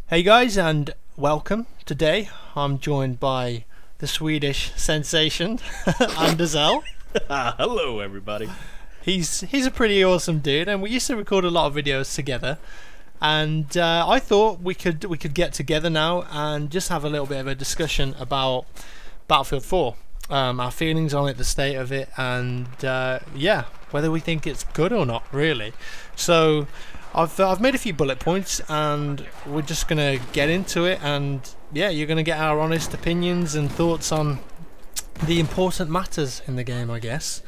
Hey guys, and welcome. Today I'm joined by the Swedish sensation, Andersell. Hello, everybody. He's a pretty awesome dude, and we used to record a lot of videos together. And I thought we could get together now and just have a little bit of a discussion about Battlefield 4, our feelings on it, the state of it, and yeah, whether we think it's good or not, really. So I've made a few bullet points, and we're just gonna get into it. And yeah, you're gonna get our honest opinions and thoughts on the important matters in the game, I guess.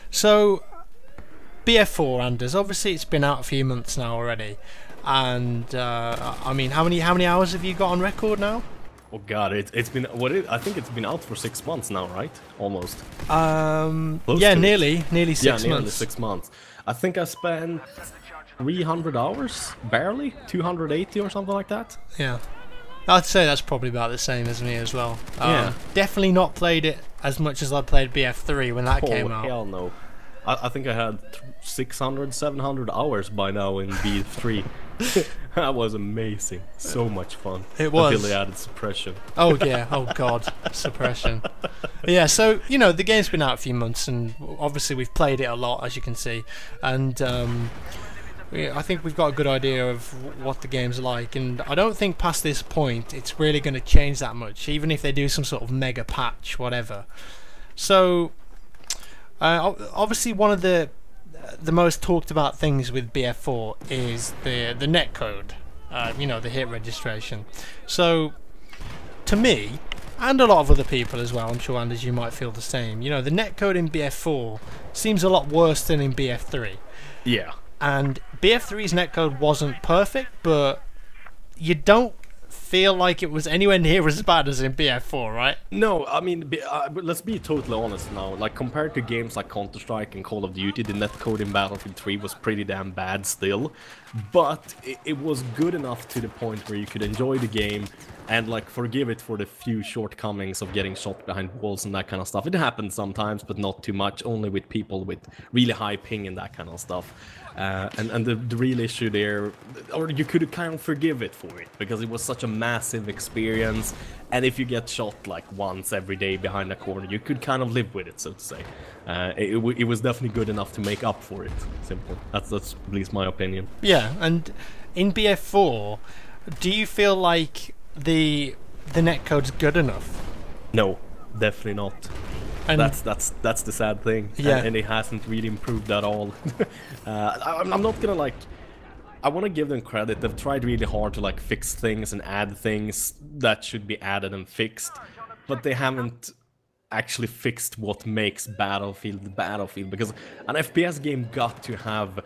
So BF4, Anders. Obviously, it's been out a few months now already, and I mean, how many hours have you got on record now? Oh God, it's been I think it's been out for 6 months now, right? Almost. Yeah, nearly 6 months. Nearly 6 months. I think I spent 300 hours, barely 280 or something like that. Yeah, I'd say that's probably about the same as me as well. Yeah, definitely not played it as much as I played BF3 when that came out. Oh hell no! I think I had 600, 700 hours by now in BF3. That was amazing. So much fun. It was. Until they added suppression. Oh yeah, oh god, suppression. Yeah, so, you know, the game's been out a few months, and obviously we've played it a lot, as you can see. And I think we've got a good idea of what the game's like, and I don't think past this point it's really going to change that much, even if they do some sort of mega patch, whatever. So, obviously one of the most talked about things with BF4 is the netcode, you know, the hit registration. So, to me, and a lot of other people as well, I'm sure, Anders, you might feel the same, you know, the netcode in BF4 seems a lot worse than in BF3. Yeah. And BF3's netcode wasn't perfect, but you don't feel like it was anywhere near as bad as in BF4, right? No, I mean, but let's be totally honest now. Like, compared to games like Counter-Strike and Call of Duty, the netcode in Battlefield 3 was pretty damn bad still. But it was good enough to the point where you could enjoy the game and, like, forgive it for the few shortcomings of getting shot behind walls and that kind of stuff. It happens sometimes, but not too much, only with people with really high ping and that kind of stuff. And the real issue there, or you could kind of forgive it for it, because it was such a massive experience, and if you get shot like once every day behind a corner, you could kind of live with it, so to say. It was definitely good enough to make up for it. Simple. That's at least my opinion. Yeah, and in BF4, do you feel like the netcode's good enough? No, definitely not. And that's the sad thing. Yeah. And it hasn't really improved at all. I'm not gonna, like, I want to give them credit. They've tried really hard to, like, fix things and add things that should be added and fixed, but they haven't actually fixed what makes Battlefield Battlefield, because an FPS game got to have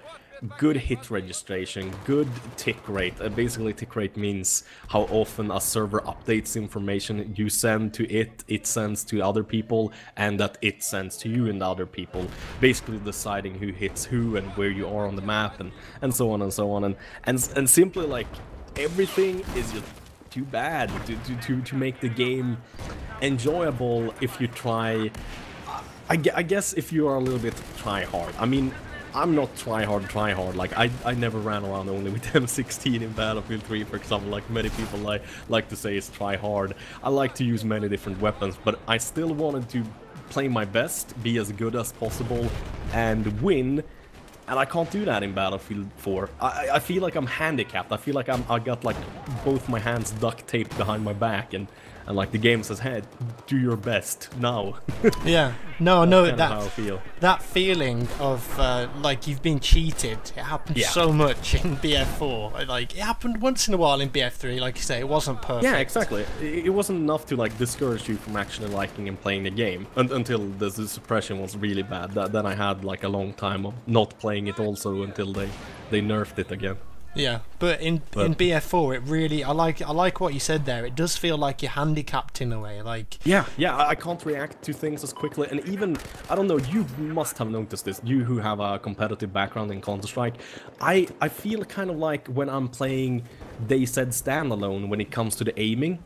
good hit registration, good tick rate. Basically, tick rate means how often a server updates information you send to it, it sends to other people, and that it sends to you and other people. Basically deciding who hits who and where you are on the map, and so on and so on. And simply, like, everything is just too bad to make the game enjoyable if you try. I guess if you are a little bit try hard. I mean, I'm not try hard. Like, I never ran around only with M16 in Battlefield 3, for example, like many people like to say it's try hard. I like to use many different weapons, but I still wanted to play my best, be as good as possible, and win. And I can't do that in Battlefield 4. I feel like I'm handicapped. I feel like I got, like, both my hands duct taped behind my back, and like the game says, hey, do your best now. Yeah, no, That's how I feel. That feeling of like you've been cheated, it happened so much in BF4. Like, it happened once in a while in BF3, like you say, it wasn't perfect. Yeah, exactly. It wasn't enough to, like, discourage you from actually liking and playing the game, until the suppression was really bad. Then I had, like, a long time of not playing it also, until they nerfed it again. Yeah, but in BF4, it really, I like what you said there. It does feel like you're handicapped in a way, like. Yeah, I can't react to things as quickly, and even, I don't know, you must have noticed this, you who have a competitive background in Counter-Strike. I feel kind of like when I'm playing DayZ standalone, when it comes to the aiming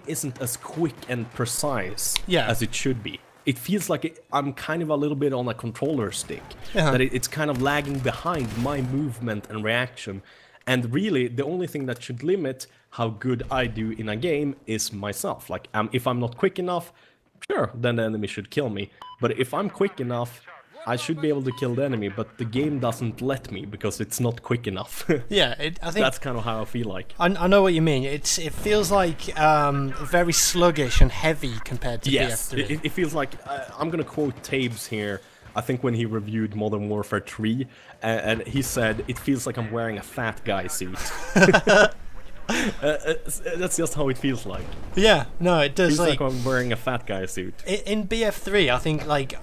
isn't as quick and precise as it should be. It feels like I'm kind of a little bit on a controller stick, that it's kind of lagging behind my movement and reaction. And really, the only thing that should limit how good I do in a game is myself. Like, if I'm not quick enough, sure, then the enemy should kill me. But if I'm quick enough, I should be able to kill the enemy, but the game doesn't let me because it's not quick enough. Yeah, I think that's kind of how I feel like. I know what you mean. It feels like very sluggish and heavy compared to BF3. It feels like I'm gonna quote Tabes here. I think when he reviewed Modern Warfare 3, and he said it feels like I'm wearing a fat guy suit. That's just how it feels like. Yeah, no, it does. Feels like I'm wearing a fat guy suit. In BF3, I think like.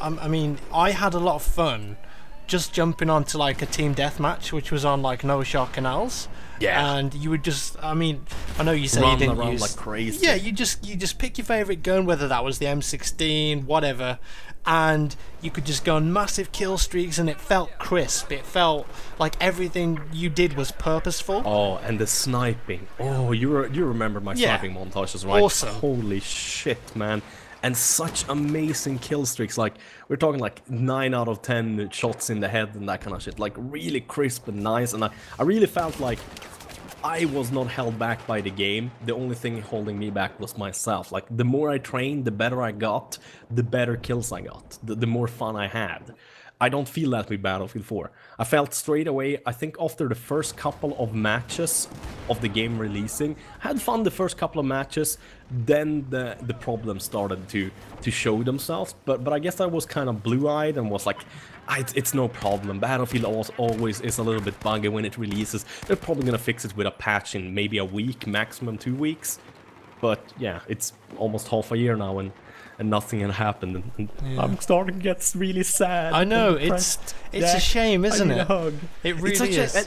I mean, I had a lot of fun just jumping onto like a team deathmatch, which was on like No Shot Canals. Yeah. And you would just, I mean, I know you say run you didn't around use like crazy. Yeah, you just pick your favorite gun, whether that was the M16, whatever, and you could just go on massive kill streaks, and it felt crisp. It felt like everything you did was purposeful. Oh, and the sniping. Oh, you remember my sniping montages, right? Awesome. Holy shit, man. And such amazing kill streaks, like, we're talking like 9 out of 10 shots in the head and that kind of shit, like, really crisp and nice, and I really felt like I was not held back by the game. The only thing holding me back was myself. Like, the more I trained, the better I got, the better kills I got, the more fun I had. I don't feel that with Battlefield 4. I felt straight away, I think after the first couple of matches of the game releasing, I had fun the first couple of matches, then the problems started to show themselves, but I guess I was kind of blue-eyed and was like, it's no problem, Battlefield always is a little bit buggy when it releases, they're probably gonna fix it with a patch in maybe a week, maximum 2 weeks, but yeah, it's almost half a year now and nothing had happened, and I'm starting to get really sad. I know, it's a shame, isn't it? A hug. It really is.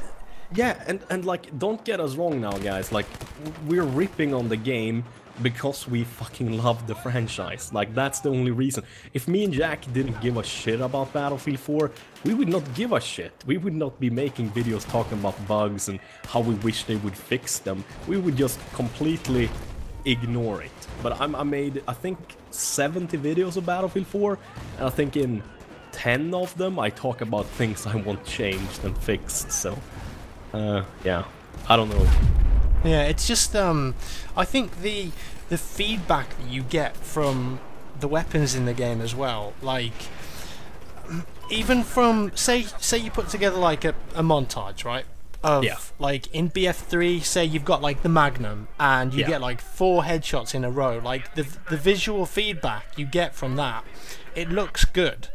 And like, don't get us wrong now, guys. Like, we're ripping on the game because we fucking love the franchise. Like, that's the only reason. If me and Jack didn't give a shit about Battlefield 4, we would not give a shit. We would not be making videos talking about bugs and how we wish they would fix them. We would just completely ignore it. But I made, I think, 70 videos of Battlefield 4, and I think in 10 of them I talk about things I want changed and fixed, so yeah, I don't know. Yeah, it's just I think the feedback that you get from the weapons in the game as well, like even from say you put together like a montage, right? Of like in BF3, say you've got like the Magnum and you get like 4 headshots in a row, like the visual feedback you get from that, it looks good,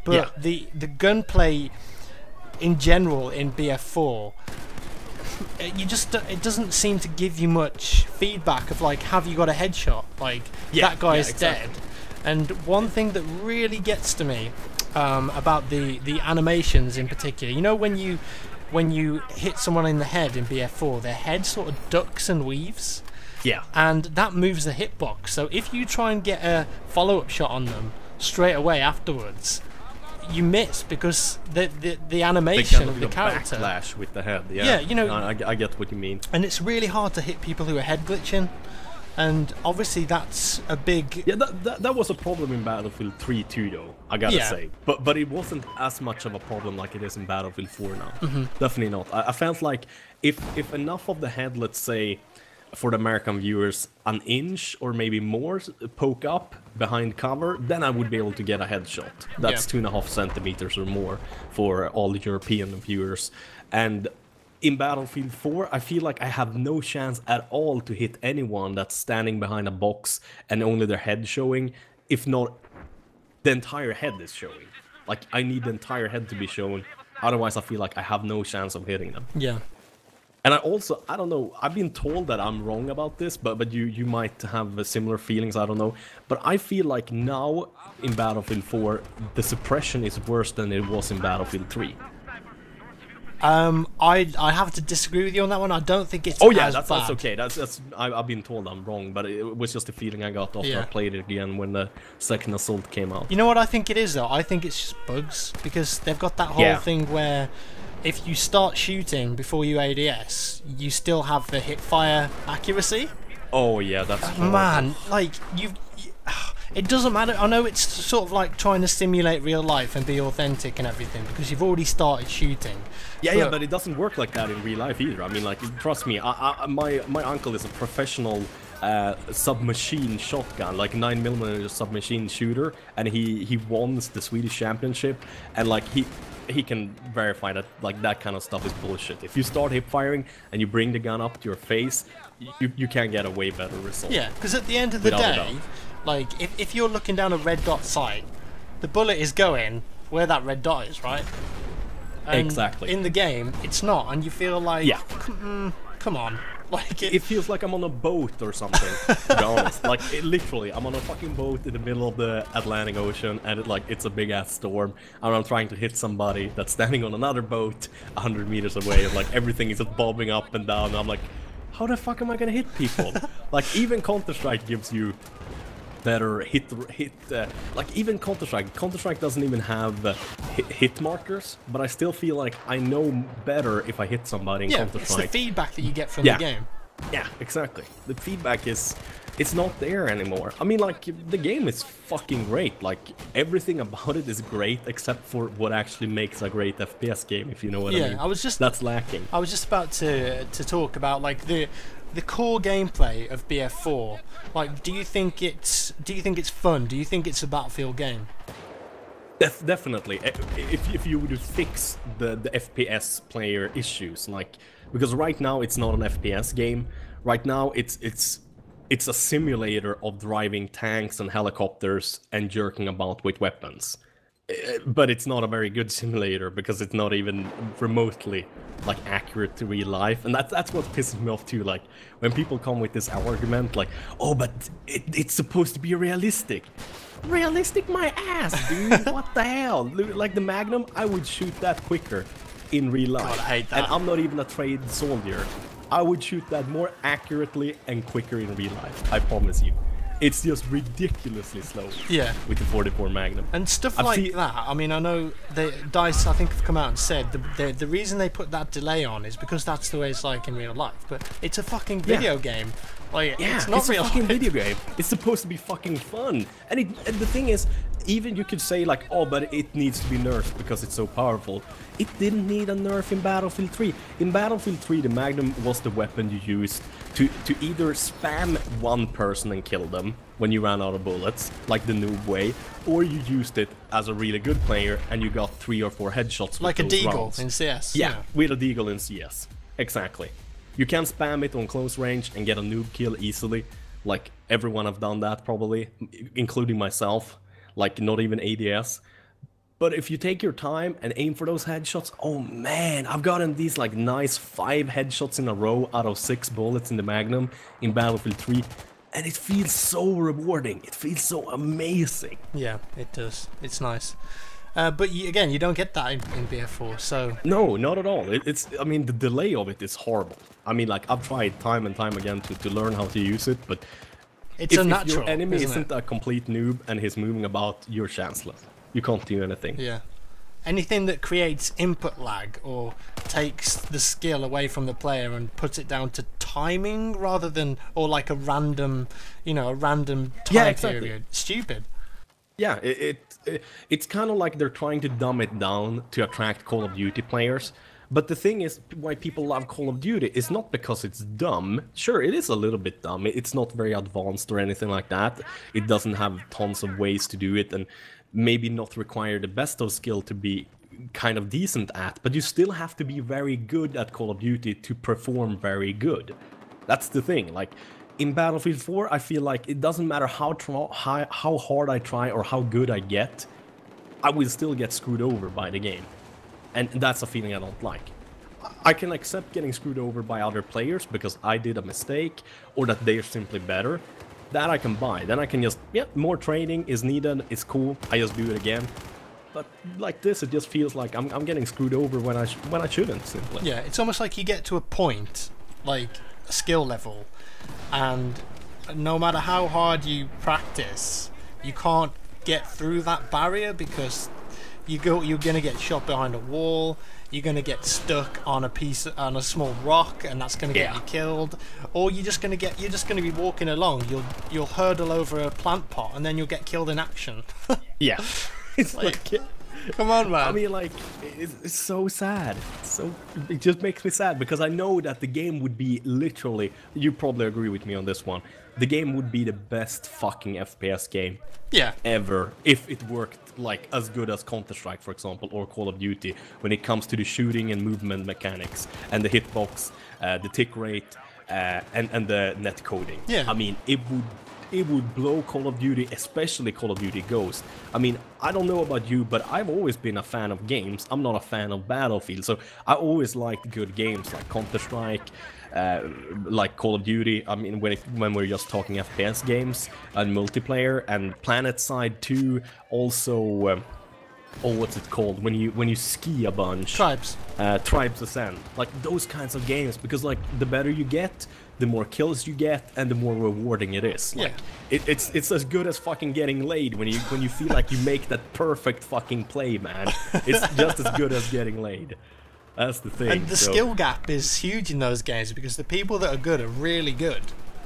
but the gunplay in general in BF4, it doesn't seem to give you much feedback of like, have you got a headshot, like that guy is dead. And one thing that really gets to me about the animations in particular, you know, when you hit someone in the head in BF4, their head sort of ducks and weaves. Yeah. And that moves the hitbox. So if you try and get a follow-up shot on them straight away afterwards, you miss because the animation of the character. Backlash with the head. Yeah, you know. I get what you mean. And it's really hard to hit people who are head glitching. And obviously that's a big... Yeah, that was a problem in Battlefield 3 too, though, I gotta say. But it wasn't as much of a problem like it is in Battlefield 4 now. Definitely not. I felt like if enough of the head, let's say, for the American viewers, an inch or maybe more poke up behind cover, then I would be able to get a headshot. That's 2.5 centimeters or more for all the European viewers. And in Battlefield 4, I feel like I have no chance at all to hit anyone that's standing behind a box and only their head showing, if not the entire head is showing. Like, I need the entire head to be shown, otherwise I feel like I have no chance of hitting them. Yeah. And I don't know, I've been told that I'm wrong about this, but you might have similar feelings, I don't know. But I feel like now in Battlefield 4, the suppression is worse than it was in Battlefield 3. I have to disagree with you on that one. I don't think it's that's okay. I've been told I'm wrong, but it was just a feeling I got after I played it again when the second assault came out. You know what I think it is though? I think it's just bugs, because they've got that whole thing where if you start shooting before you ADS, you still have the hip fire accuracy. Oh yeah, that's horrible. Man, like It doesn't matter. I know it's sort of like trying to simulate real life and be authentic and everything because you've already started shooting. Yeah, but it doesn't work like that in real life either. I mean, like, trust me, my uncle is a professional submachine shotgun, like 9mm submachine shooter, and he won the Swedish championship, and like he can verify that like that kind of stuff is bullshit. If you start hip firing and you bring the gun up to your face, you can get a way better result. Yeah, because at the end of the day, like if you're looking down a red dot sight, the bullet is going where that red dot is, right? And exactly. In the game, it's not, and you feel like, yeah, come on. Like it feels like I'm on a boat or something, to be honest. Like, literally, I'm on a fucking boat in the middle of the Atlantic Ocean, and it's a big-ass storm, and I'm trying to hit somebody that's standing on another boat 100 meters away, and, like, everything is just bobbing up and down, and I'm like, how the fuck am I gonna hit people? Like, even Counter-Strike gives you better like, even Counter-Strike doesn't even have hit markers, but I still feel like I know better if I hit somebody in Counter-Strike. It's the feedback that you get from the game. Yeah, exactly. The feedback it's not there anymore. I mean, like, the game is fucking great. Like, everything about it is great except for what actually makes a great FPS game, if you know what I mean. That's lacking. I was just about to talk about, like, the core gameplay of BF4. Like, do you think it's fun? Do you think it's a Battlefield game? Definitely. If you would fix the FPS player issues, like, because right now it's not an FPS game. Right now it's a simulator of driving tanks and helicopters and jerking about with weapons. But it's not a very good simulator because it's not even remotely like accurate to real life, and that's what pisses me off too. Like, when people come with this argument like, oh, but it's supposed to be realistic. Realistic my ass, dude. What the hell? Like, the Magnum, I would shoot that quicker in real life. God, I hate that. And I'm not even a trained soldier. I would shoot that more accurately and quicker in real life, I promise you. It's just ridiculously slow. Yeah. With the 44 Magnum. And stuff like that. I mean, I know DICE, I think, have come out and said the reason they put that delay on is because that's the way it's like in real life. But it's a fucking video game. Like, it's not real. It's a fucking video game. It's supposed to be fucking fun. And the thing is, even you could say like, oh, but it needs to be nerfed because it's so powerful. It didn't need a nerf in Battlefield 3. In Battlefield 3, the Magnum was the weapon you used to either spam one person and kill them when you ran out of bullets, like the noob way, or you used it as a really good player and you got 3 or 4 headshots. Like a deagle rounds. in CS. Yeah, with a deagle in CS. Exactly. You can spam it on close range and get a noob kill easily. Like, everyone have done that probably, including myself. Like, not even ADS. But if you take your time and aim for those headshots, oh man, I've gotten these like nice 5 headshots in a row out of 6 bullets in the Magnum in Battlefield 3. And it feels so rewarding. It feels so amazing. Yeah, it does. It's nice. But again, you don't get that in BF4, so... No, not at all. I mean, the delay of it is horrible. I mean, like, I've tried time and time again to learn how to use it, but... It's unnatural, if your enemy isn't a complete noob and he's moving about, you're chanceless. You can't do anything. Yeah. Anything that creates input lag or takes the skill away from the player and puts it down to timing rather than, or like a random, time period. Stupid. Yeah, it's kind of like they're trying to dumb it down to attract Call of Duty players. But the thing is, why people love Call of Duty is not because it's dumb. Sure, it is a little bit dumb. It's not very advanced or anything like that. It doesn't have tons of ways to do it and maybe not require the best of skill to be kind of decent at. But you still have to be very good at Call of Duty to perform very good. That's the thing. Like, in Battlefield 4, I feel like it doesn't matter how hard I try or how good I get, I will still get screwed over by the game. And that's a feeling I don't like. I can accept getting screwed over by other players because I did a mistake or that they're simply better. That I can buy. Then I can just, more training is needed, it's cool, I just do it again. But like this, it just feels like I'm getting screwed over when I shouldn't, simply. Yeah, it's almost like you get to a point, like a skill level, and no matter how hard you practice, you can't get through that barrier because You're gonna get shot behind a wall. You're gonna get stuck on a small rock, and that's gonna get you killed. Or you're just gonna be walking along. You'll hurdle over a plant pot, and then you'll get killed in action. Yeah, it's like come on, man. I mean, like, it's so sad. It just makes me sad because I know that the game would be literally. You probably agree with me on this one. The game would be the best fucking FPS game. Yeah. Ever, if it worked like as good as Counter-Strike, for example, or Call of Duty, when it comes to the shooting and movement mechanics and the hitbox, the tick rate, and the net coding. Yeah. I mean, it would blow Call of Duty, especially Call of Duty Ghost. I mean, I don't know about you, but I've always been a fan of games. I'm not a fan of Battlefield, so I always liked good games like Counter-Strike, like Call of Duty. I mean, when we're just talking FPS games and multiplayer, and PlanetSide 2, also. Oh, what's it called? When you ski a bunch. Tribes. Tribes Ascend. Like those kinds of games, because like the better you get, the more kills you get, and the more rewarding it is. Like, it's as good as fucking getting laid when you feel like you make that perfect fucking play, man. It's just as good as getting laid. That's the thing. And the skill gap is huge in those games because the people that are good are really good.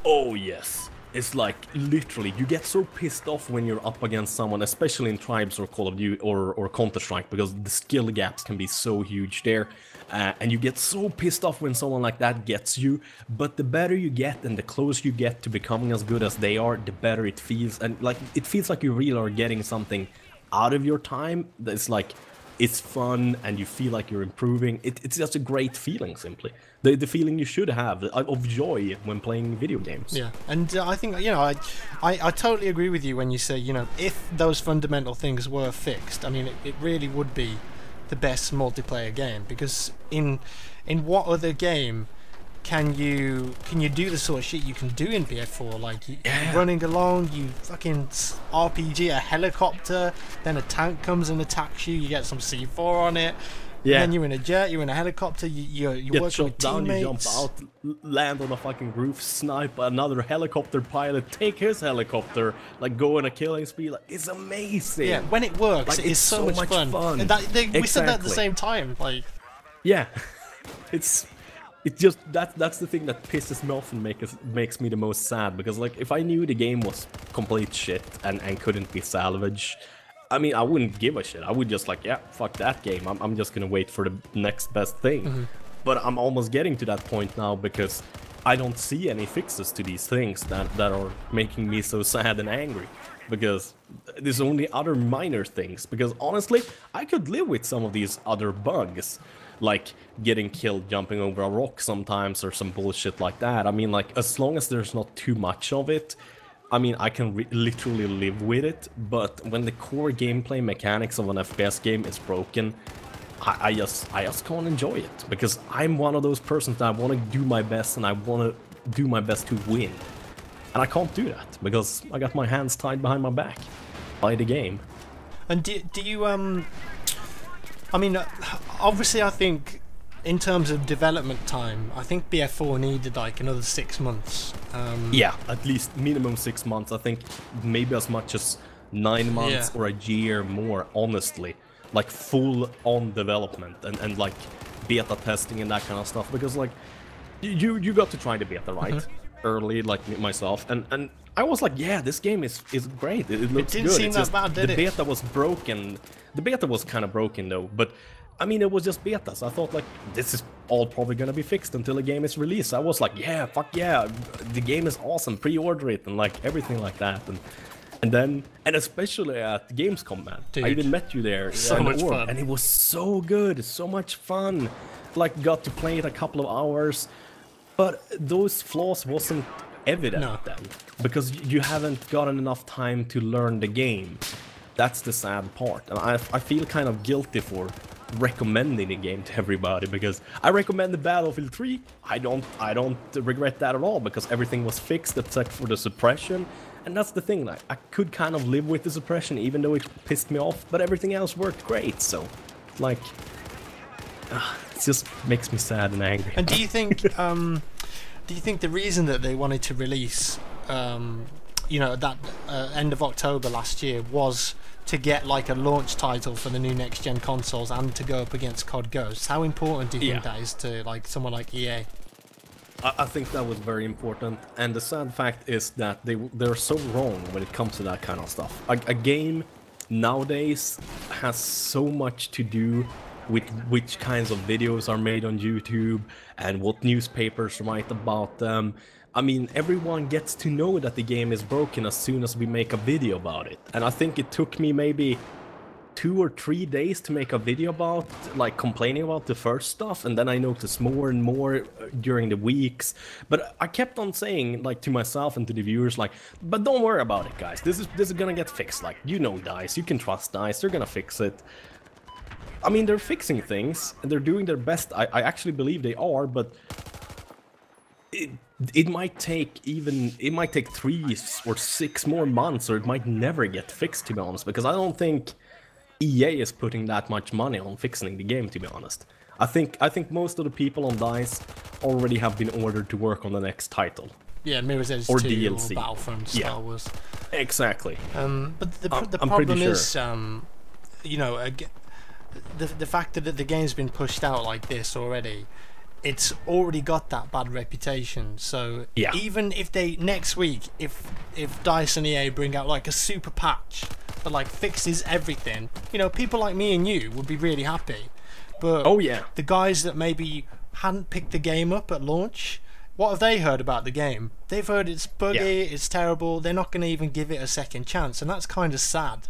Oh yes. It's like literally you get so pissed off when you're up against someone, especially in Tribes or Call of Duty or Counter-Strike, because the skill gaps can be so huge there, and you get so pissed off when someone like that gets you. But the better you get and the closer you get to becoming as good as they are, the better it feels, and like it feels like you really are getting something out of your time. That's like it's fun and you feel like you're improving. It's just a great feeling, simply. The feeling you should have of joy when playing video games. Yeah, and I think, you know, I totally agree with you when you say, you know, if those fundamental things were fixed, I mean, it really would be the best multiplayer game, because in what other game can you do the sort of shit you can do in BF4? Like running along, you fucking RPG a helicopter, then a tank comes and attacks you, you get some C4 on it. Yeah. Then you're in a jet, you're in a helicopter, you're working with teammates. You jump out, land on a fucking roof, snipe another helicopter pilot, take his helicopter, like go on a killing spree. Like, it's amazing. Yeah, when it works, like, it's so much fun. And we said that at the same time. Like, yeah, it's just that's the thing that pisses me off and makes me the most sad, because like if I knew the game was complete shit and couldn't be salvaged, I mean, I wouldn't give a shit. I would just like, yeah, fuck that game. I'm just gonna wait for the next best thing. Mm-hmm. But I'm almost getting to that point now, because I don't see any fixes to these things that are making me so sad and angry. Because there's only other minor things. Because honestly, I could live with some of these other bugs, like getting killed jumping over a rock sometimes or some bullshit like that. I mean, like, as long as there's not too much of it, I mean, I can literally live with it. But when the core gameplay mechanics of an FPS game is broken, I just can't enjoy it, because I'm one of those persons that I want to do my best, and I want to do my best to win, and I can't do that because I got my hands tied behind my back by the game. And do you I mean, obviously, I think in terms of development time, I think BF4 needed like another 6 months. Yeah, at least minimum 6 months. I think maybe as much as 9 months or a year more, honestly. Like full on development and like beta testing and that kind of stuff. Because like you got to try the beta, right? Early, like myself, and I was like, yeah, this game is great. It looks good. It didn't seem that bad, did it? The beta was broken. The beta was kind of broken though, but I mean, it was just beta, so I thought like, this is all probably gonna be fixed until the game is released. I was like, yeah, fuck yeah, the game is awesome, pre-order it, and like everything like that. And then, and especially at Gamescom, man. Dude, I even met you there. So much fun. And it was so good, so much fun. Like, got to play it a couple of hours. But those flaws wasn't evident then. Because you haven't gotten enough time to learn the game. That's the sad part. And I feel kind of guilty for recommending the game to everybody, because I recommended Battlefield 3. I don't regret that at all, because everything was fixed except for the suppression. And that's the thing, like, I could kind of live with the suppression even though it pissed me off, but everything else worked great, so, like, it just makes me sad and angry. And do you think the reason that they wanted to release you know, that end of October last year was to get like a launch title for the new next gen consoles and to go up against COD Ghosts. How important do you think that is to like someone like EA? I think that was very important, and the sad fact is that they're so wrong when it comes to that kind of stuff. A game nowadays has so much to do with which kinds of videos are made on YouTube and what newspapers write about them. I mean, everyone gets to know that the game is broken as soon as we make a video about it. And I think it took me maybe 2 or 3 days to make a video about, like, complaining about the first stuff, and then I noticed more and more during the weeks. But I kept on saying, like, to myself and to the viewers, like, but don't worry about it, guys. This is gonna get fixed. Like, you know DICE, you can trust DICE, they're gonna fix it. I mean, they're fixing things, and they're doing their best. I actually believe they are, but it might take 3 or 6 more months, or it might never get fixed, to be honest, because I don't think EA is putting that much money on fixing the game, to be honest. I think most of the people on DICE already have been ordered to work on the next title. Yeah, Mirror's Edge or 2 DLC. or Battlefront, Star Wars. Exactly. But the problem is, you know, the fact that the game's been pushed out like this already, it's already got that bad reputation. So even if they next week, if DICE and EA bring out like a super patch that like fixes everything, you know, people like me and you would be really happy. But the guys that maybe hadn't picked the game up at launch, what have they heard about the game? They've heard it's buggy, it's terrible. They're not going to even give it a second chance, and that's kind of sad.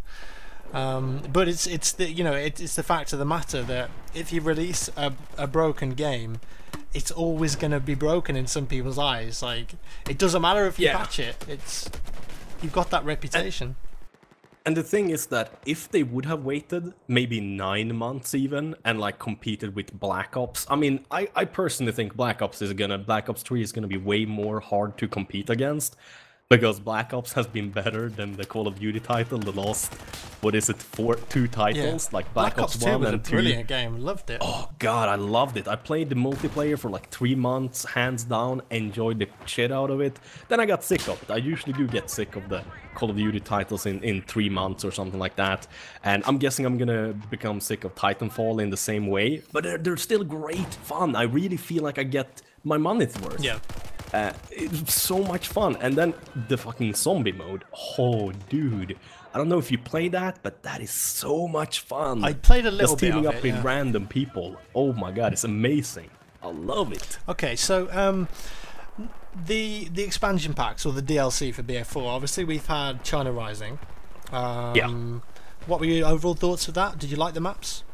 But it's the, you know, it's the fact of the matter that if you release a broken game, it's always going to be broken in some people's eyes. Like, it doesn't matter if you patch it. You've got that reputation. And the thing is that if they would have waited maybe 9 months even and like competed with Black Ops, I mean, I personally think Black Ops 3 is gonna be way more hard to compete against, because Black Ops has been better than the Call of Duty title the last, what is it, 2 titles? Like Black Ops 1 2 was and a 2. brilliant game, loved it. Oh god, I loved it. I played the multiplayer for like 3 months, hands down, enjoyed the shit out of it. Then I got sick of it. I usually do get sick of the Call of Duty titles in 3 months or something like that. And I'm guessing I'm gonna become sick of Titanfall in the same way. But they're still great fun. I really feel like I get my money's worth. Yeah. It's so much fun. And then the fucking zombie mode. Oh, dude. I don't know if you play that, but that is so much fun. I played a little bit teaming of up it, with random people. Oh my god, it's amazing. I love it. Okay, so the expansion packs or the DLC for BF4. Obviously, we've had China Rising. What were your overall thoughts of that? Did you like the maps?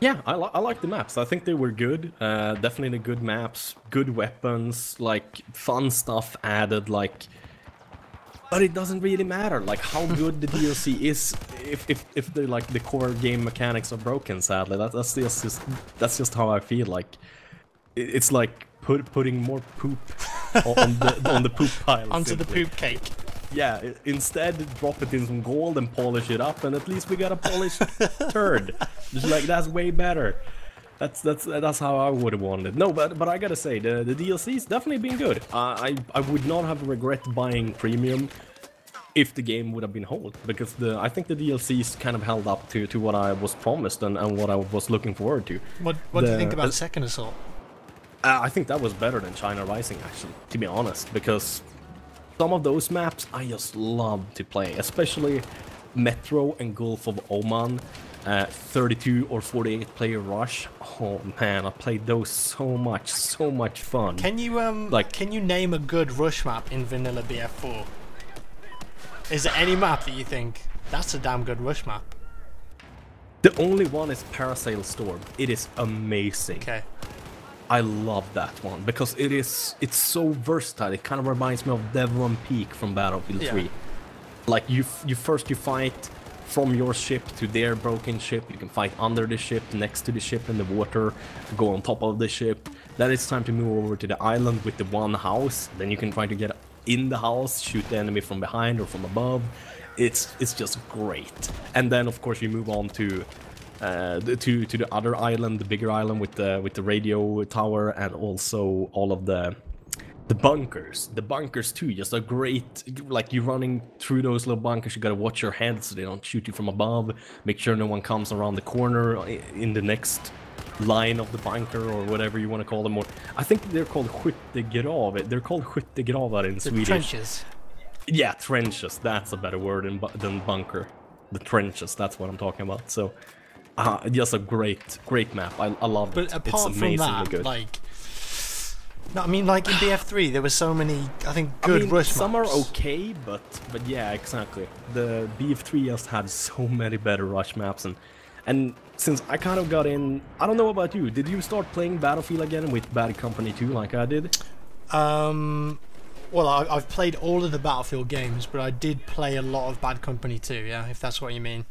Yeah, I like the maps. I think they were good. Definitely good maps, good weapons, like fun stuff added. Like, but it doesn't really matter. Like how good the DLC is if the like the core game mechanics are broken. Sadly, that's just how I feel. Like it's like putting more poop on the poop pile. Onto the poop cake. Yeah, instead drop it in some gold and polish it up, and at least we got a polished turd. Just like, that's way better. That's how I would have wanted it. No, but I gotta say, the DLC's definitely been good. I would not have regret buying premium if the game would have been whole, because I think the DLC's kind of held up to what I was promised and what I was looking forward to. What do you think about Second Assault? I think that was better than China Rising, actually, to be honest, because some of those maps I just love to play, especially Metro and Gulf of Oman, 32 or 48 player rush. Oh man, I played those so much fun. Can you name a good rush map in vanilla BF4? Is there any map that you think that's a damn good rush map? The only one is Parasail Storm. It is amazing. Okay. I love that one because it's so versatile. It kind of reminds me of Devon Peak from Battlefield 3. Like you fight from your ship to their broken ship. You can fight under the ship, next to the ship in the water, go on top of the ship. Then it's time to move over to the island with the one house. Then you can try to get in the house, shoot the enemy from behind or from above. It's just great. And then of course you move on to the other island, the bigger island with the radio tower, and also all of the The bunkers too, just a great, like you're running through those little bunkers, you gotta watch your head so they don't shoot you from above, make sure no one comes around the corner in the next line of the bunker or whatever you want to call them. Or I think they're called skyttegrav. They're called skyttegravar in Swedish. Trenches. Yeah, trenches, that's a better word than bunker. The trenches, that's what I'm talking about. So, just a great map. I love it. But apart it's from amazingly that, good. like... No, I mean, like in BF3, there were so many, I think, good rush some maps. are okay, but yeah, exactly. The BF3 just had so many better rush maps, and since I kind of got in, I don't know about you. Did you start playing Battlefield again with Bad Company 2 like I did? Well, I've played all of the Battlefield games, but I did play a lot of Bad Company 2. Yeah, if that's what you mean.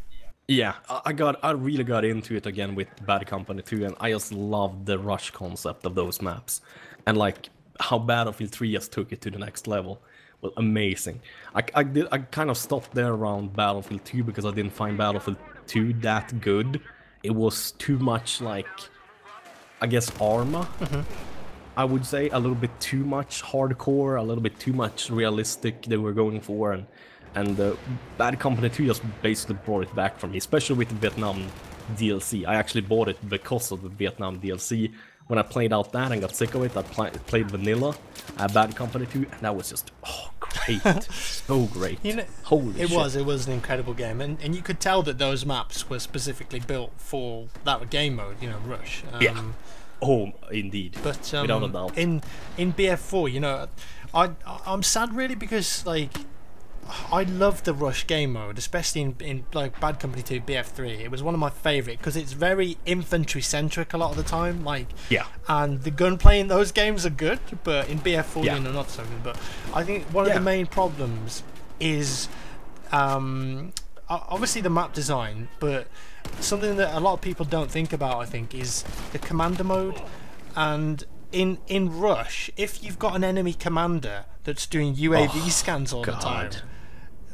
Yeah, I really got into it again with Bad Company 2, and I just loved the rush concept of those maps. And like how Battlefield 3 just took it to the next level. Well, amazing. I kind of stopped there around Battlefield 2 because I didn't find Battlefield 2 that good. It was too much like, I guess, Arma. I would say a little bit too much hardcore, a little bit too much realistic they were going for, and Bad Company 2 just basically brought it back for me, especially with the Vietnam DLC. I actually bought it because of the Vietnam DLC. When I played out that and got sick of it, I played vanilla, Bad Company 2, and that was just, oh, great. So great. You know, Holy shit. It was an incredible game, and you could tell that those maps were specifically built for that game mode, you know, Rush. Yeah. Oh, indeed. But without a doubt. in BF4, you know, I'm sad really because like I love the Rush game mode, especially in like Bad Company 2 BF3. It was one of my favourite because it's very infantry centric a lot of the time. Like, yeah. And the gunplay in those games are good, but in BF4, yeah. you know, not so good. But I think one of the main problems is obviously the map design, but something that a lot of people don't think about, I think, is the commander mode. And in Rush, if you've got an enemy commander that's doing UAV scans all the time,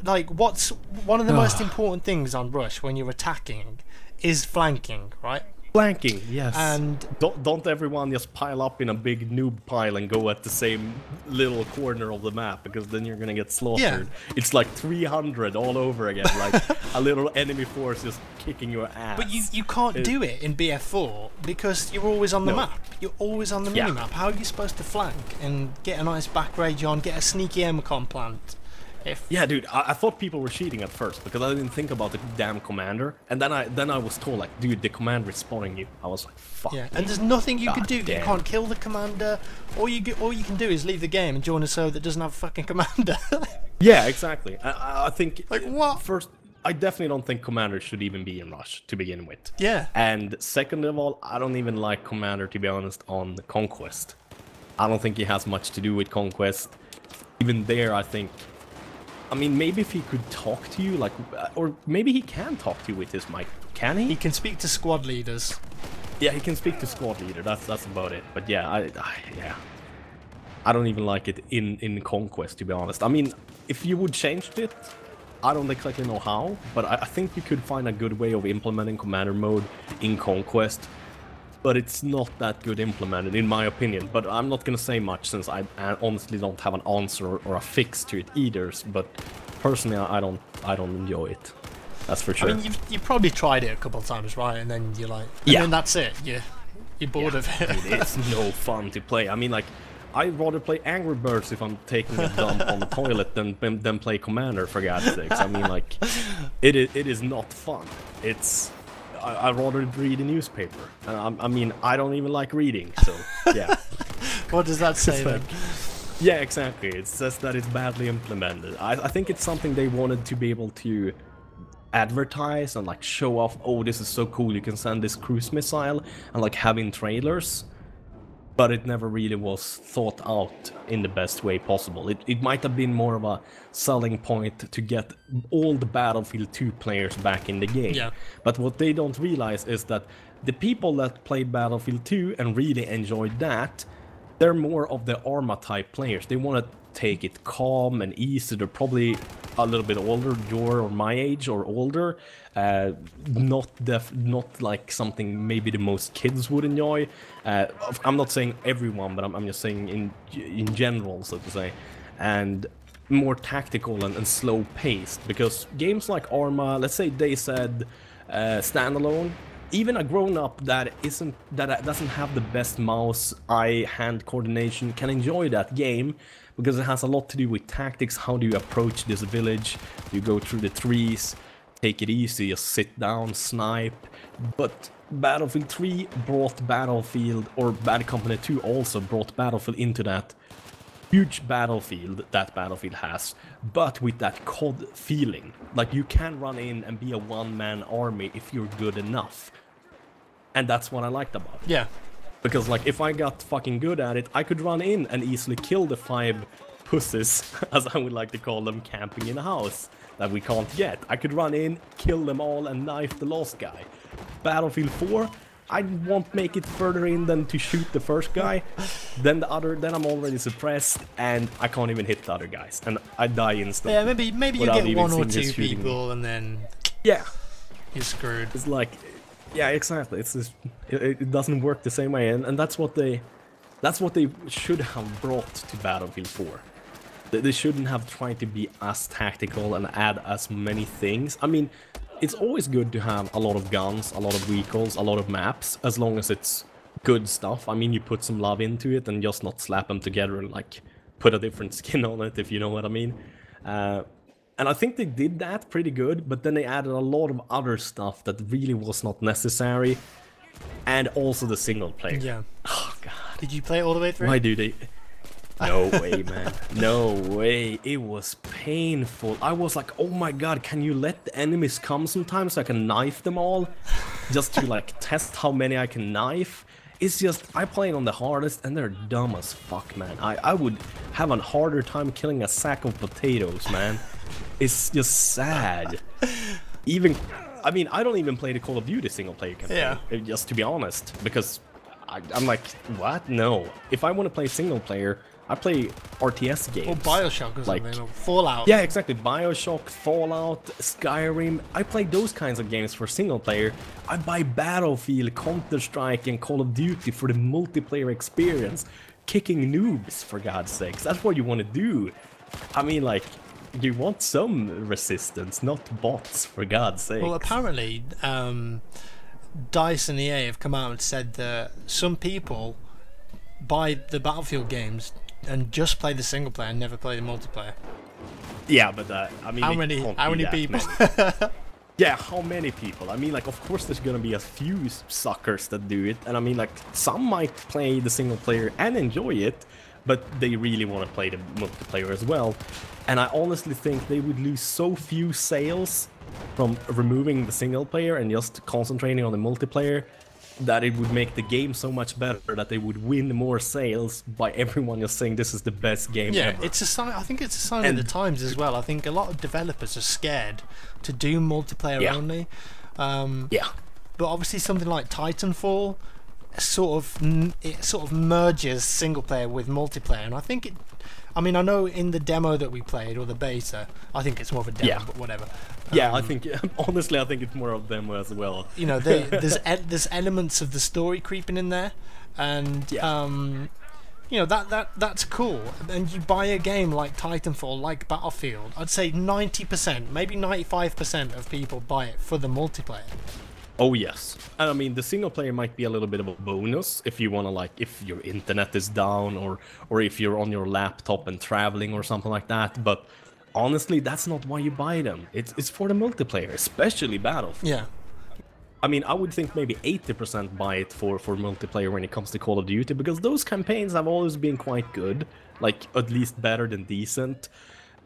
like what's one of the most important things on Rush when you're attacking is flanking, right? Flanking, yes. And don't everyone just pile up in a big noob pile and go at the same little corner of the map, because then you're gonna get slaughtered. Yeah. It's like 300 all over again, like a little enemy force just kicking your ass. But you can't do it in BF4 because you're always on the map. You're always on the minimap. How are you supposed to flank and get a nice back rage on, get a sneaky MCOM plant? Yeah, dude, I thought people were cheating at first because I didn't think about the damn commander, and then I was told like, dude, the commander is spawning you. I was like, fuck. Yeah, and there's nothing you can do. Damn. You can't kill the commander. All you can do is leave the game and join a server that doesn't have a fucking commander. Yeah, exactly. I think like what? First, I definitely don't think commander should even be in Rush to begin with. Yeah. And second of all, I don't even like commander, to be honest, on the Conquest. I don't think he has much to do with Conquest. Even there, I think. I mean, maybe if he could talk to you, like, or maybe he can talk to you with his mic. Can he? He can speak to squad leaders. Yeah, he can speak to squad leader. That's about it. But yeah, I don't even like it in Conquest, to be honest. I mean, if you would change it, I don't exactly know how, but I think you could find a good way of implementing commander mode in Conquest. But it's not that good implemented, in my opinion. But I'm not gonna say much, since I honestly don't have an answer or a fix to it either. But personally, I don't enjoy it. That's for sure. I mean, you've probably tried it a couple of times, right? And then you're like, and then that's it. You're bored of it. It's no fun to play. I mean, like, I'd rather play Angry Birds if I'm taking a dump on the toilet than play Commander, for God's sakes. I mean, like, it is not fun. It's I'd rather read a newspaper. I mean, I don't even like reading, so yeah. What does that say then? Yeah, exactly. It says that it's badly implemented. I think it's something they wanted to be able to advertise and like show off. Oh, this is so cool! You can send this cruise missile and like having trailers. But it never really was thought out in the best way possible. It might have been more of a selling point to get all the Battlefield 2 players back in the game. Yeah. But what they don't realize is that the people that played Battlefield 2 and really enjoyed that they're more of the Arma type players. They want to take it calm and easy. They're probably a little bit older, your or my age or older. Not like something maybe the most kids would enjoy. I'm not saying everyone, but I'm just saying in general, so to say. And more tactical and slow paced, because games like Arma, let's say they said standalone, even a grown-up that doesn't have the best mouse eye hand coordination can enjoy that game, because it has a lot to do with tactics. How do you approach this village? You go through the trees, take it easy, just sit down, snipe. But Battlefield 3 brought Battlefield, or Bad Company 2 also brought Battlefield into that huge battlefield that Battlefield has, but with that COD feeling. Like, you can run in and be a one-man army if you're good enough. And that's what I liked about it. Yeah. Because, like, if I got fucking good at it, I could run in and easily kill the 5 pussies, as I would like to call them, camping in a house that we can't get. I could run in, kill them all, and knife the last guy. Battlefield 4, I won't make it further in than to shoot the first guy. Then I'm already suppressed, and I can't even hit the other guys, and I die instantly. Yeah, maybe you get 1 or 2 people, and then yeah, you're screwed. It's like, yeah, exactly. It's just, it doesn't work the same way, and that's what they should have brought to Battlefield 4. They shouldn't have tried to be as tactical and add as many things. I mean, it's always good to have a lot of guns, a lot of vehicles, a lot of maps, as long as it's good stuff. I mean, you put some love into it and just not slap them together and, like, put a different skin on it, if you know what I mean. And I think they did that pretty good, but then they added a lot of other stuff that really was not necessary. And also the single player. Yeah. Oh, God. Did you play it all the way through? Why do they... No way, man. No way. It was painful. I was like, oh my god, can you let the enemies come sometimes so I can knife them all? Just to, like, test how many I can knife. It's just, I play it on the hardest and they're dumb as fuck, man. I would have a harder time killing a sack of potatoes, man. It's just sad. Even, I mean, I don't even play the Call of Duty single player campaign, just to be honest. Because I'm like, what? No. If I want to play single player, I play RTS games. Or Bioshock or something, or Fallout. Yeah, exactly. Bioshock, Fallout, Skyrim. I play those kinds of games for single player. I buy Battlefield, Counter-Strike, and Call of Duty for the multiplayer experience. Kicking noobs, for God's sakes. That's what you want to do. I mean, like, you want some resistance, not bots, for God's sake. Well, apparently, DICE and EA have come out and said that some people buy the Battlefield games and just play the single player and never play the multiplayer. Yeah, but I mean, how many people? Yeah, how many people? I mean, like, of course there's gonna be a few suckers that do it, and I mean, like, some might play the single player and enjoy it, but they really want to play the multiplayer as well. And I honestly think they would lose so few sales from removing the single player and just concentrating on the multiplayer, that it would make the game so much better that they would win more sales by everyone just saying this is the best game ever. It's a sign. I think it's a sign of the times as well. I think a lot of developers are scared to do multiplayer only. But obviously something like Titanfall sort of merges single player with multiplayer, and I think it. I mean, I know in the demo that we played, or the beta, I think it's more of a demo, but whatever. Yeah, I think, honestly, I think it's more of a demo as well. You know, there's elements of the story creeping in there, and you know, that's cool. And you buy a game like Titanfall, like Battlefield, I'd say 90%, maybe 95% of people buy it for the multiplayer. Oh yes, and I mean the single player might be a little bit of a bonus if you want to, like, if your internet is down or if you're on your laptop and traveling or something like that. But honestly, that's not why you buy them. It's for the multiplayer, especially Battlefield. Yeah. I mean, I would think maybe 80% buy it for multiplayer when it comes to Call of Duty, because those campaigns have always been quite good, like at least better than decent.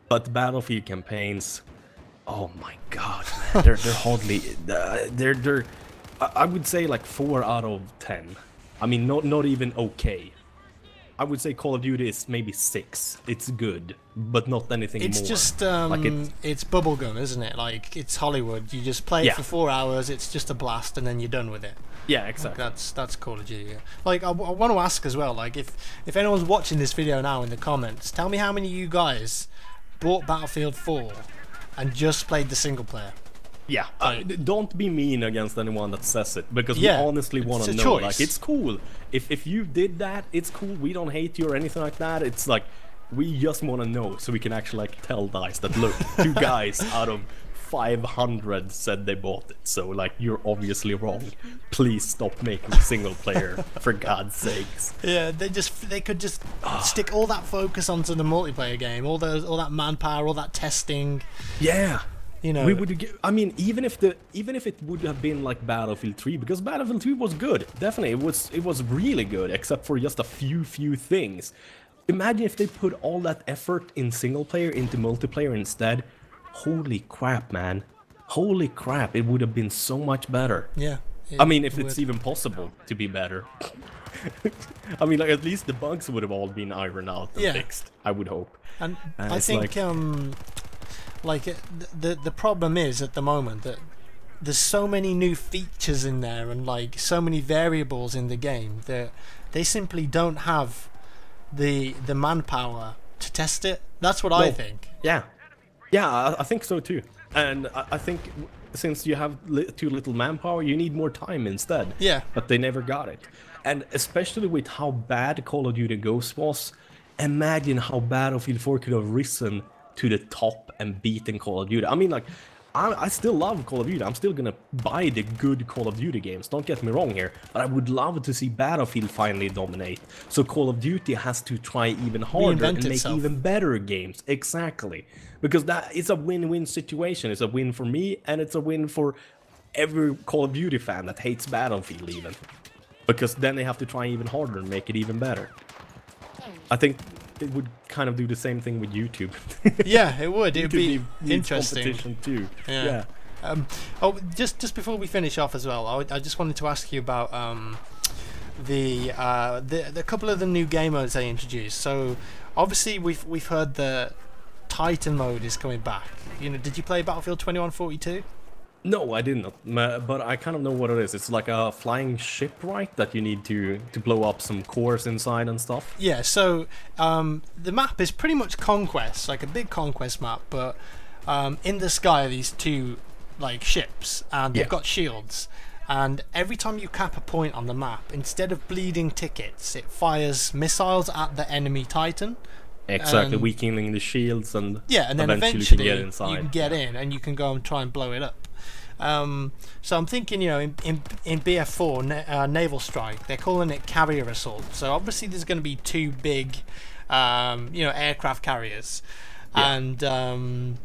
But Battlefield campaigns, oh my god, man, they're hardly, they're I would say like 4 out of 10. I mean, not even okay. I would say Call of Duty is maybe 6. It's good, but not anything It's more. just Like it's bubblegum, isn't it? Like it's Hollywood. You just play it for 4 hours. It's just a blast, and then you're done with it. yeah, exactly. Like that's Call of Duty. Yeah. Like I want to ask as well. Like if anyone's watching this video now in the comments, tell me how many of you guys bought Battlefield 4 and just played the single player. Yeah, don't be mean against anyone that says it, because Yeah, we honestly want to it's a know. choice. Like, it's cool. If you did that, it's cool. We don't hate you or anything like that. It's like, we just want to know so we can actually like tell guys that, look, 2 guys out of 500 said they bought it. So like, you're obviously wrong. Please stop making single player, for God's sakes. Yeah, they could just stick all that focus onto the multiplayer game, all that manpower, all that testing. Yeah. You know, We would I mean, even if it would have been like Battlefield 3, because Battlefield 3 was good. Definitely, it was really good, except for just a few things. Imagine if they put all that effort in single player into multiplayer instead. Holy crap, man. Holy crap, it would have been so much better. Yeah. I mean, if it's even possible to be better. I mean, like, at least the bugs would have all been ironed out and fixed, I would hope. And I think the problem is at the moment that there's so many new features in there and like so many variables in the game that they simply don't have the manpower to test it. That's what I think. Yeah, I think so too. And I think since you have too little manpower, you need more time instead. Yeah. But they never got it. And especially with how bad Call of Duty Ghosts was, imagine how Battlefield 4 could have risen to the top and beaten Call of Duty. I mean, like, I still love Call of Duty. I'm still gonna buy the good Call of Duty games, don't get me wrong here, but I would love to see Battlefield finally dominate. So Call of Duty has to try even harder and make even better games. Exactly. Because that is a win-win situation. It's a win for me, and it's a win for every Call of Duty fan that hates Battlefield even. Because then they have to try even harder and make it even better. I think it would kind of do the same thing with YouTube. Yeah, it would. It would be needs interesting. competition too. Yeah. Just before we finish off as well, I just wanted to ask you about the couple of the new game modes they introduced. So obviously we've heard the Titan mode is coming back. You know, did you play Battlefield 2142? No, I didn't, but I kind of know what it is. It's like a flying ship, right? That you need to blow up some cores inside and stuff. Yeah, so the map is pretty much conquest, like a big conquest map, but in the sky are these 2 like ships, and they've got shields. And every time you cap a point on the map, instead of bleeding tickets, it fires missiles at the enemy Titan. Exactly, weakening the shields, and and then eventually you can get inside. You can get in, and you can go and try and blow it up. So I'm thinking, you know, in BF4 Naval Strike, they're calling it carrier assault. So obviously there's going to be 2 big, you know, aircraft carriers, and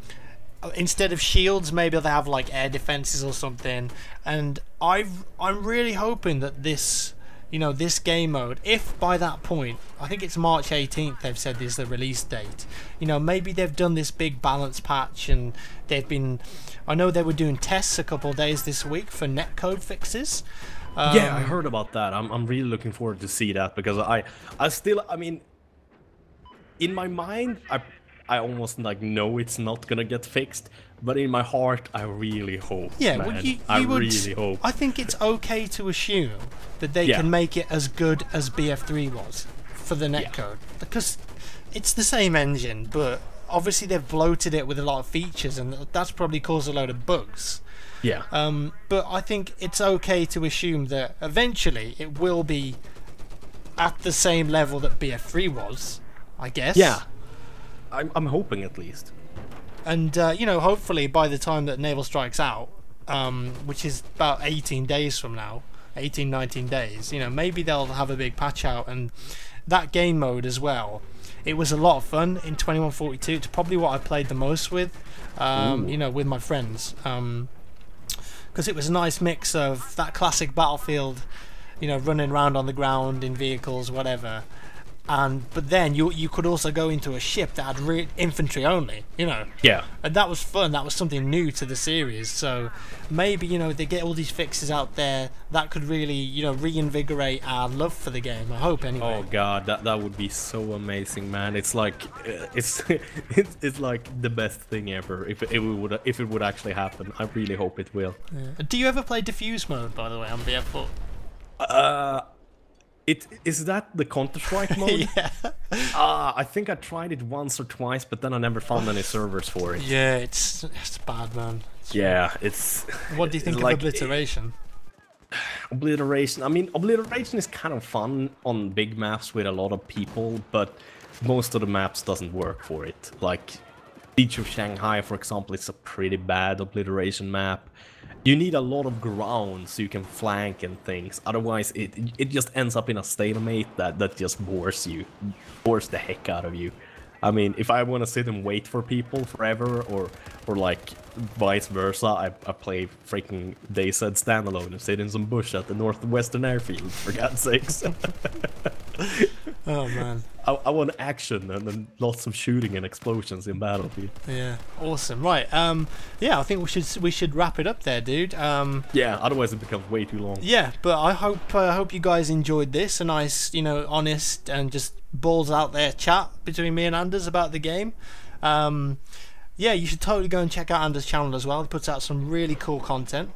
instead of shields, maybe they'll have like air defenses or something. And I'm really hoping that this, you know, this game mode, if by that point, I think it's March 18th they've said is the release date, you know, maybe they've done this big balance patch, and they've been, I know they were doing tests a couple of days this week for netcode fixes. Yeah, I heard about that. I'm really looking forward to see that, because I mean, in my mind, I almost like know it's not gonna get fixed, but in my heart, I really hope. Yeah, man. well, I really hope. I think it's okay to assume that they can make it as good as BF3 was for the netcode, because it's the same engine, but obviously they've bloated it with a lot of features, and that's probably caused a load of bugs. Yeah. But I think it's okay to assume that eventually it will be at the same level that BF3 was, I guess. Yeah. I'm hoping at least. And you know, hopefully by the time that Naval Strike's out, which is about 18 days from now, 19 days, you know, maybe they'll have a big patch out. And that game mode as well, it was a lot of fun in 2142. It's probably what I played the most with, you know, with my friends, because it was a nice mix of that classic Battlefield, you know, running around on the ground in vehicles, whatever, but then you could also go into a ship that had infantry only, you know. Yeah. And that was fun. That was something new to the series. So maybe, you know, they get all these fixes out there that could really, you know, reinvigorate our love for the game. I hope anyway. Oh god, that would be so amazing, man. It's like it's it's like the best thing ever if it would actually happen. I really hope it will. Yeah. Do you ever play diffuse mode, by the way, on BF4? Is that the Counter-Strike mode? Yeah. I think I tried it once or twice, but then I never found any servers for it. Yeah, it's bad, man. It's. What do you think of like, Obliteration? Obliteration. I mean, Obliteration is kind of fun on big maps with a lot of people, but most of the maps doesn't work for it. Like Beach of Shanghai, for example, it's a pretty bad Obliteration map. You need a lot of ground so you can flank and things. Otherwise, it just ends up in a stalemate that just bores the heck out of you. I mean, if I want to sit and wait for people forever, or like vice versa, I play freaking DayZ standalone and sit in some bush at the northwestern airfield, for God's sakes. Oh man. I want action and then lots of shooting and explosions in Battlefield. Yeah, awesome. Right, yeah, I think we should wrap it up there, dude. Yeah, otherwise it becomes way too long. Yeah, but I hope you guys enjoyed this. A nice, you know, honest and just balls out there chat between me and Anders about the game. Yeah, you should totally go and check out Anders' channel as well. He puts out some really cool content.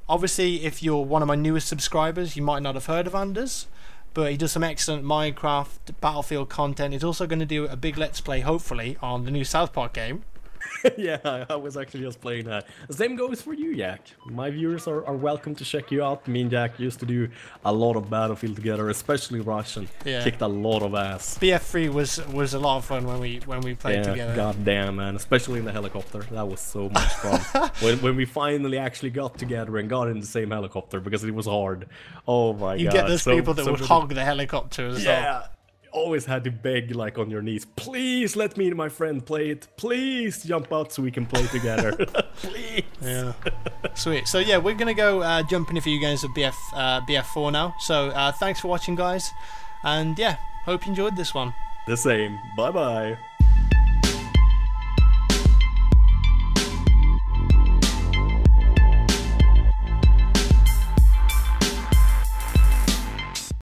Obviously, if you're one of my newest subscribers, you might not have heard of Anders, but he does some excellent Minecraft, Battlefield content. He's also going to do a big Let's Play, hopefully, on the new South Park game. Yeah, I was actually just playing that. The same goes for you, Jack. My viewers are welcome to check you out. Me and Jack used to do a lot of Battlefield together, especially Russian. Yeah. Kicked a lot of ass. BF3 was a lot of fun when we played together. God damn, man. Especially in the helicopter. That was so much fun. when we finally actually got together and got in the same helicopter, because it was hard. Oh my god. You get those people that would hog the helicopter as well. Yeah. Always had to beg, like, on your knees, please let me and my friend play it, please jump out so we can play together. Please. Yeah. Sweet. So yeah, we're gonna go jump in a few games of BF4 now. So thanks for watching, guys, and yeah, hope you enjoyed this one. The same. Bye bye.